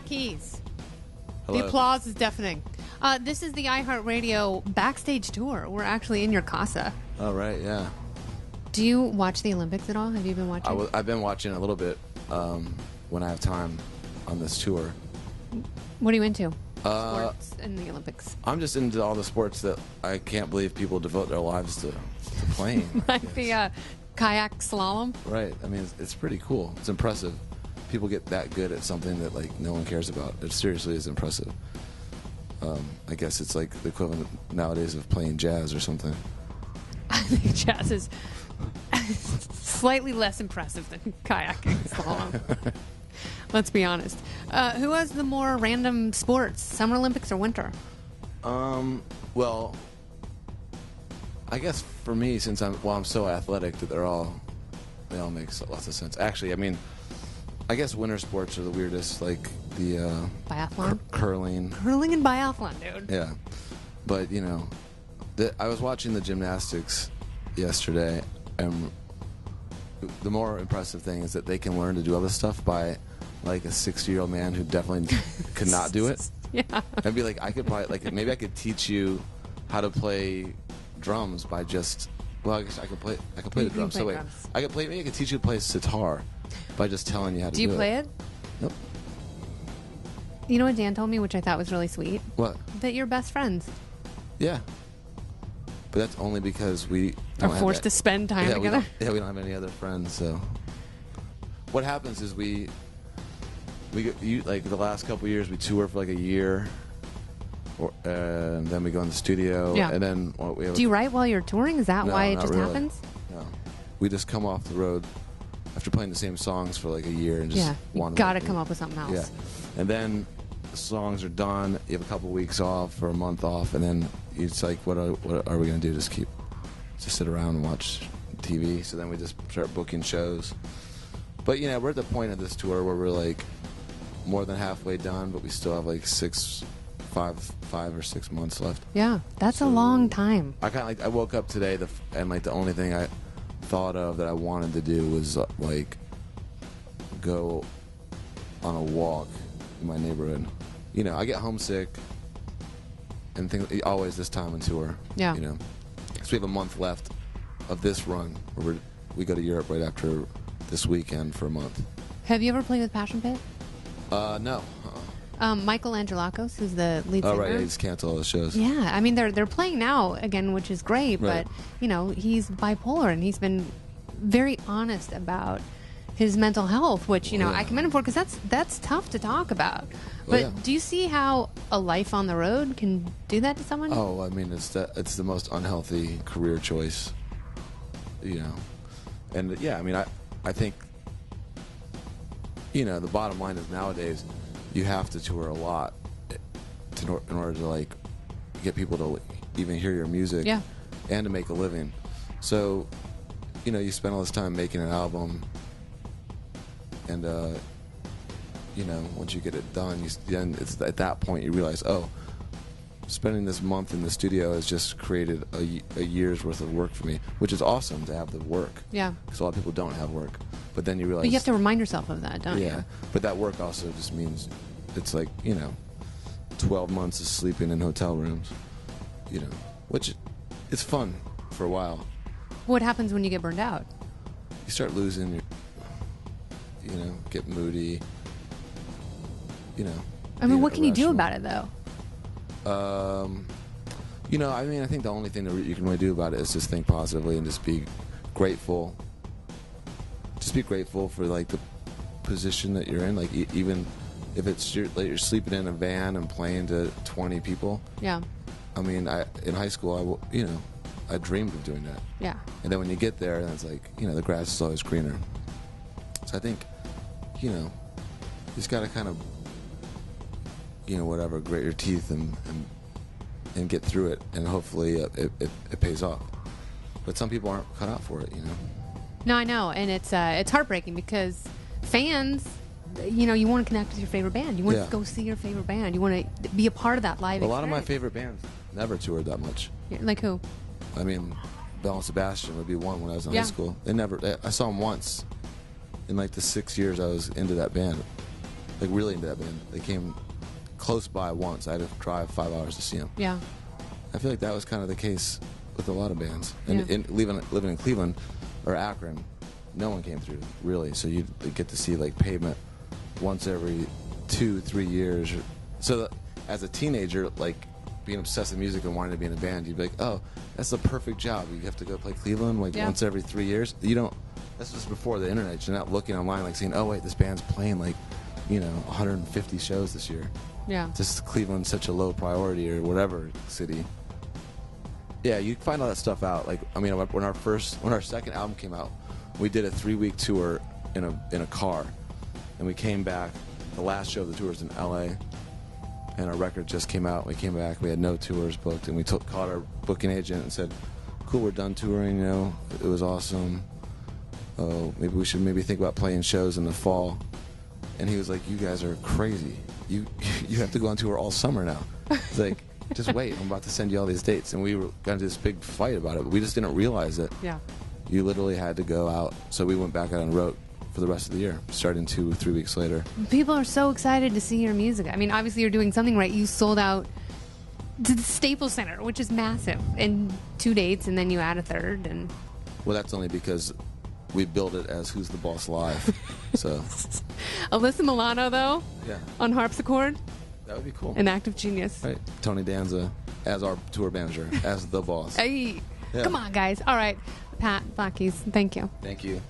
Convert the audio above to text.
Keys. Hello. The applause is deafening. This is the iHeartRadio backstage tour. We're actually in your casa. Oh, right, yeah. Do you watch the Olympics at all? Have you been watching? I've been watching a little bit when I have time on this tour. What are you into? Sports and the Olympics. I'm just into all the sports that I can't believe people devote their lives to playing. Like the kayak slalom? Right. I mean, it's pretty cool. It's impressive. People get that good at something that like no one cares about. It seriously is impressive. I guess it's like the equivalent nowadays of playing jazz or something. I think jazz is slightly less impressive than kayaking slalom. Let's be honest. Who has the more random sports, Summer Olympics or winter? Well, I guess for me, since I'm so athletic that they all make lots of sense. Actually, I mean, I guess winter sports are the weirdest, like the biathlon, curling and biathlon, dude. Yeah, but you know, I was watching the gymnastics yesterday, and the more impressive thing is that they can learn to do all this stuff by like a 60-year-old man who definitely could not do it. Yeah, I'd be like, I could probably maybe I could teach you how to play drums by just. Well, I guess I could play the drums. So wait, drums. maybe I could teach you to play sitar by just telling you how to do it. Do you play it? Nope. You know what Dan told me, which I thought was really sweet? What? That you're best friends. Yeah. But that's only because we are forced to spend time together. We don't have any other friends. So what happens is we like the last couple of years we tour for like a year, and then we go in the studio. Yeah. And then we have. Do you write while you're touring? Is that No, why it not just really. happens? No, we just come off the road after playing the same songs for like a year and just you got to come up with something else. Yeah, and then the songs are done. You have a couple of weeks off or a month off, and then it's like, what are we gonna do? Just sit around and watch TV? So then we just start booking shows. But you know, we're at the point of this tour where we're like more than halfway done, but we still have like 5 or 6 months left. Yeah, that's a long time. I woke up today and like the only thing I thought of that I wanted to do was like go on a walk in my neighborhood. You know, I get homesick and things always this time on tour. Yeah. You know, because we have a month left of this run where we go to Europe right after this weekend for a month. Have you ever played with Passion Pit? No. Michael Angelakos, who's the lead singer. Oh, right. Yeah, he's canceled all the shows. Yeah. I mean, they're playing now again, which is great. Right. But, you know, he's bipolar, and he's been very honest about his mental health, which, you know, I commend him for, because that's tough to talk about. But do you see how a life on the road can do that to someone? Oh, I mean, it's the most unhealthy career choice, you know. And, yeah, I mean, I think, you know, the bottom line is nowadays you have to tour a lot in order to, like, get people to even hear your music and to make a living. So, you know, you spend all this time making an album, and, you know, once you get it done, then it's at that point you realize, oh, spending this month in the studio has just created a year's worth of work for me, which is awesome to have the work. Yeah. Because a lot of people don't have work. But then you realize... But you have to remind yourself of that, don't you? Yeah. But that work also just means it's like, you know, 12 months of sleeping in hotel rooms, you know, which it's fun for a while. What happens when you get burned out? You start losing your... You know, get moody, you know. I mean, what can you do about it, though? You know, I mean, I think the only thing that you can really do about it is just think positively and just be grateful. Just be grateful for, like, the position that you're in. Like, even if it's you're sleeping in a van and playing to 20 people. Yeah. I mean, in high school, I dreamed of doing that. Yeah. And then when you get there, and it's like, you know, the grass is always greener. So I think, you know, you just got to kind of, you know, whatever, grit your teeth and get through it, and hopefully it pays off. But some people aren't cut out for it, you know. No, I know, and it's heartbreaking because fans, you know, you want to connect with your favorite band. You want to go see your favorite band. You want to be a part of that live experience. A lot of my favorite bands never toured that much. Like who? I mean, Belle and Sebastian would be one when I was in high school. I saw them once in like the 6 years I was into that band. like really into that band. They came close by once. I had to drive 5 hours to see them. Yeah. I feel like that was kind of the case with a lot of bands. And living in Cleveland or Akron, no one came through, really. So you get to see, like, Pavement once every 2-3 years. So as a teenager, like, being obsessed with music and wanting to be in a band, you'd be like, oh, that's the perfect job. You have to go play Cleveland, like, once every 3 years. You don't... That's just before the internet. You're not looking online, like, saying, oh, wait, this band's playing, like, 150 shows this year. Yeah. Just Cleveland's such a low priority, or whatever city. Yeah, you find all that stuff out. Like, I mean, when our second album came out, we did a 3-week tour in a car, and we came back. The last show of the tour was in L.A., and our record just came out. We came back. We had no tours booked, and we called our booking agent and said, "Cool, we're done touring. It was awesome. Oh, maybe we should think about playing shows in the fall." And he was like, "You guys are crazy. You have to go on tour all summer now." It's like, just wait. I'm about to send you all these dates. And we got into this big fight about it, but we just didn't realize that you literally had to go out. So we went back out and wrote for the rest of the year, starting 2 or 3 weeks later. People are so excited to see your music. I mean, obviously you're doing something right. You sold out to the Staples Center, which is massive, in 2 dates, and then you add a third. And well, that's only because we build it as Who's the Boss Live. So Alyssa Milano, though, on harpsichord. That would be cool. An active genius. Right. Tony Danza as our tour manager, as the boss. Hey, come on, guys. All right, Pat Black Keys, thank you. Thank you.